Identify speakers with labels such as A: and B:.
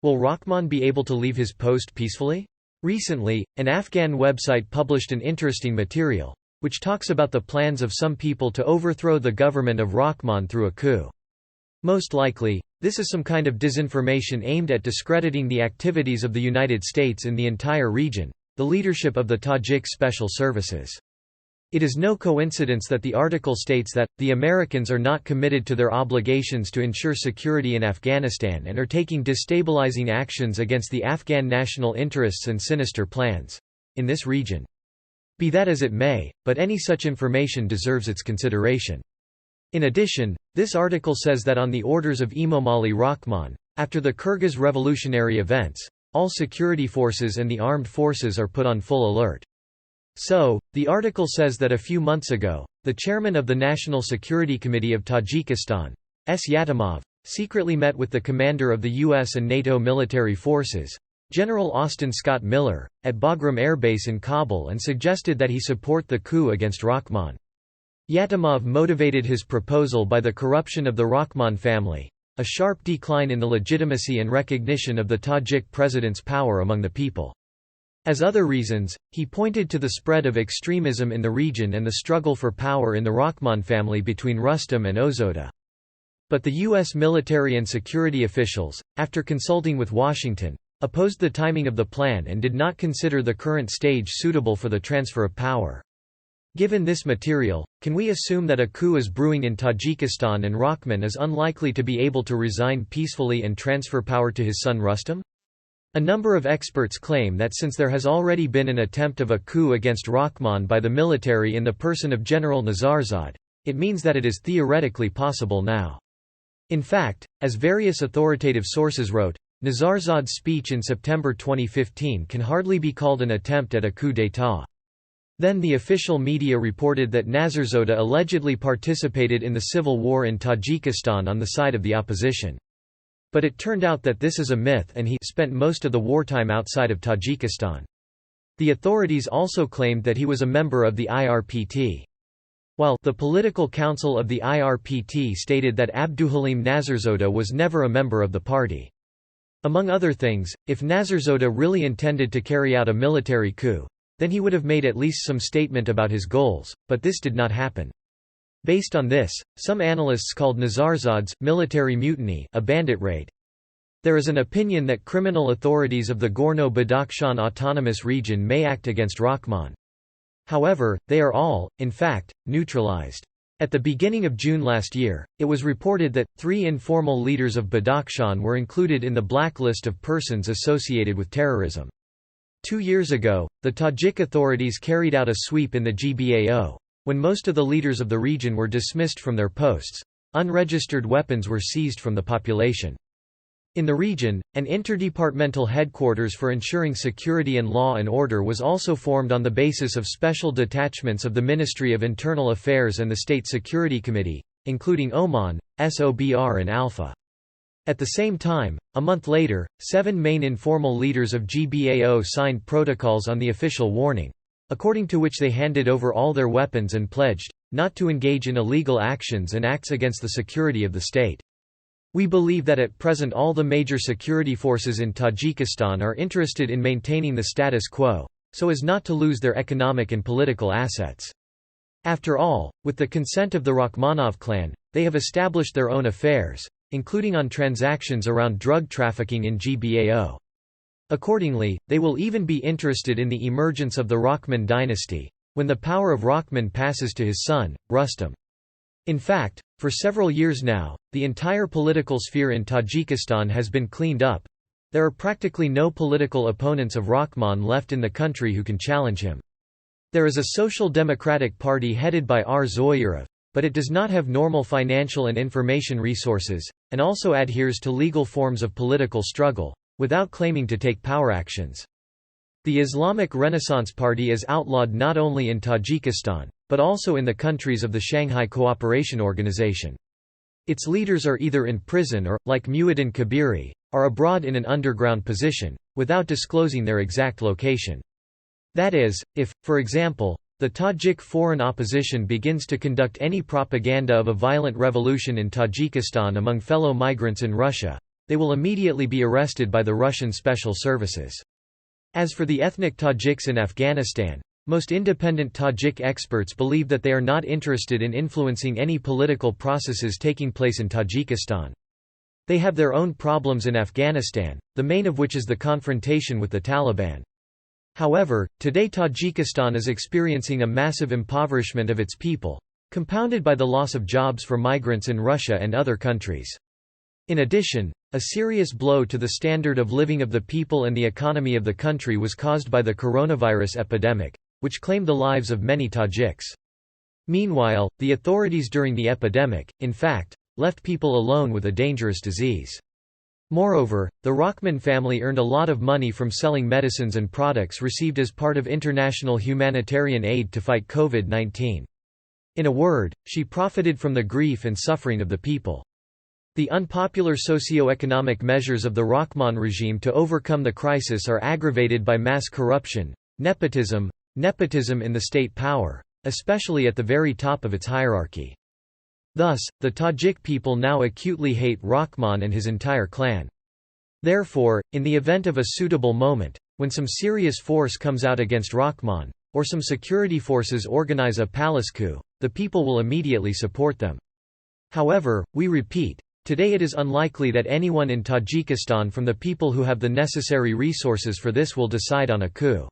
A: Will Rahman be able to leave his post peacefully? Recently, an Afghan website published an interesting material, which talks about the plans of some people to overthrow the government of Rahman through a coup. Most likely, this is some kind of disinformation aimed at discrediting the activities of the United States in the entire region, the leadership of the Tajik Special Services. It is no coincidence that the article states that, the Americans are not committed to their obligations to ensure security in Afghanistan and are taking destabilizing actions against the Afghan national interests and sinister plans in this region. Be that as it may, but any such information deserves its consideration. In addition, this article says that on the orders of Emomali Rahman, after the Kyrgyz revolutionary events, all security forces and the armed forces are put on full alert. So, the article says that a few months ago, the chairman of the National Security Committee of Tajikistan, S. Yatimov, secretly met with the commander of the U.S. and NATO military forces, General Austin Scott Miller, at Bagram Air Base in Kabul and suggested that he support the coup against Rahman. Yatimov motivated his proposal by the corruption of the Rahman family, a sharp decline in the legitimacy and recognition of the Tajik president's power among the people. As other reasons, he pointed to the spread of extremism in the region and the struggle for power in the Rahman family between Rustam and Ozoda. But the U.S. military and security officials, after consulting with Washington, opposed the timing of the plan and did not consider the current stage suitable for the transfer of power. Given this material, can we assume that a coup is brewing in Tajikistan and Rahman is unlikely to be able to resign peacefully and transfer power to his son Rustam? A number of experts claim that since there has already been an attempt of a coup against Rahman by the military in the person of General Nazarzad, it means that it is theoretically possible now. In fact, as various authoritative sources wrote, Nazarzad's speech in September 2015 can hardly be called an attempt at a coup d'état. Then the official media reported that Nazarzada allegedly participated in the civil war in Tajikistan on the side of the opposition. But it turned out that this is a myth and he spent most of the wartime outside of Tajikistan. The authorities also claimed that he was a member of the IRPT. While the political council of the IRPT stated that Abduhalim Nazarzada was never a member of the party. Among other things, if Nazarzada really intended to carry out a military coup, then he would have made at least some statement about his goals, but this did not happen. Based on this, some analysts called Nazarzad's military mutiny a bandit raid. There is an opinion that criminal authorities of the Gorno-Badakhshan Autonomous Region may act against Rahman. However, they are all, in fact, neutralized. At the beginning of June last year, it was reported that 3 informal leaders of Badakhshan were included in the blacklist of persons associated with terrorism. 2 years ago, the Tajik authorities carried out a sweep in the GBAO. When most of the leaders of the region were dismissed from their posts, unregistered weapons were seized from the population. In the region, an interdepartmental headquarters for ensuring security and law and order was also formed on the basis of special detachments of the Ministry of Internal Affairs and the State Security Committee, including Oman, SOBR and Alpha. At the same time, a month later, 7 main informal leaders of GBAO signed protocols on the official warning, according to which they handed over all their weapons and pledged not to engage in illegal actions and acts against the security of the state. We believe that at present all the major security forces in Tajikistan are interested in maintaining the status quo, so as not to lose their economic and political assets. After all, with the consent of the Rachmanov clan, they have established their own affairs, including on transactions around drug trafficking in GBAO. Accordingly, they will even be interested in the emergence of the Rahman dynasty, when the power of Rahman passes to his son, Rustam. In fact, for several years now, the entire political sphere in Tajikistan has been cleaned up. There are practically no political opponents of Rahman left in the country who can challenge him. There is a social democratic party headed by R. Zoyurov, but it does not have normal financial and information resources, and also adheres to legal forms of political struggle, without claiming to take power actions. The Islamic Renaissance Party is outlawed not only in Tajikistan, but also in the countries of the Shanghai Cooperation Organization. Its leaders are either in prison or, like Muhyiddin Kabiri, are abroad in an underground position, without disclosing their exact location. That is, if, for example, the Tajik foreign opposition begins to conduct any propaganda of a violent revolution in Tajikistan among fellow migrants in Russia, they will immediately be arrested by the Russian special services. As for the ethnic Tajiks in Afghanistan, most independent Tajik experts believe that they are not interested in influencing any political processes taking place in Tajikistan. They have their own problems in Afghanistan, the main of which is the confrontation with the Taliban. However, today Tajikistan is experiencing a massive impoverishment of its people, compounded by the loss of jobs for migrants in Russia and other countries. In addition, a serious blow to the standard of living of the people and the economy of the country was caused by the coronavirus epidemic, which claimed the lives of many Tajiks. Meanwhile, the authorities during the epidemic, in fact, left people alone with a dangerous disease. Moreover, the Rahman family earned a lot of money from selling medicines and products received as part of international humanitarian aid to fight COVID-19. In a word, she profited from the grief and suffering of the people. The unpopular socio-economic measures of the Rahman regime to overcome the crisis are aggravated by mass corruption, nepotism in the state power, especially at the very top of its hierarchy. Thus, the Tajik people now acutely hate Rahman and his entire clan. Therefore, in the event of a suitable moment, when some serious force comes out against Rahman, or some security forces organize a palace coup, the people will immediately support them. However, we repeat, today it is unlikely that anyone in Tajikistan from the people who have the necessary resources for this will decide on a coup.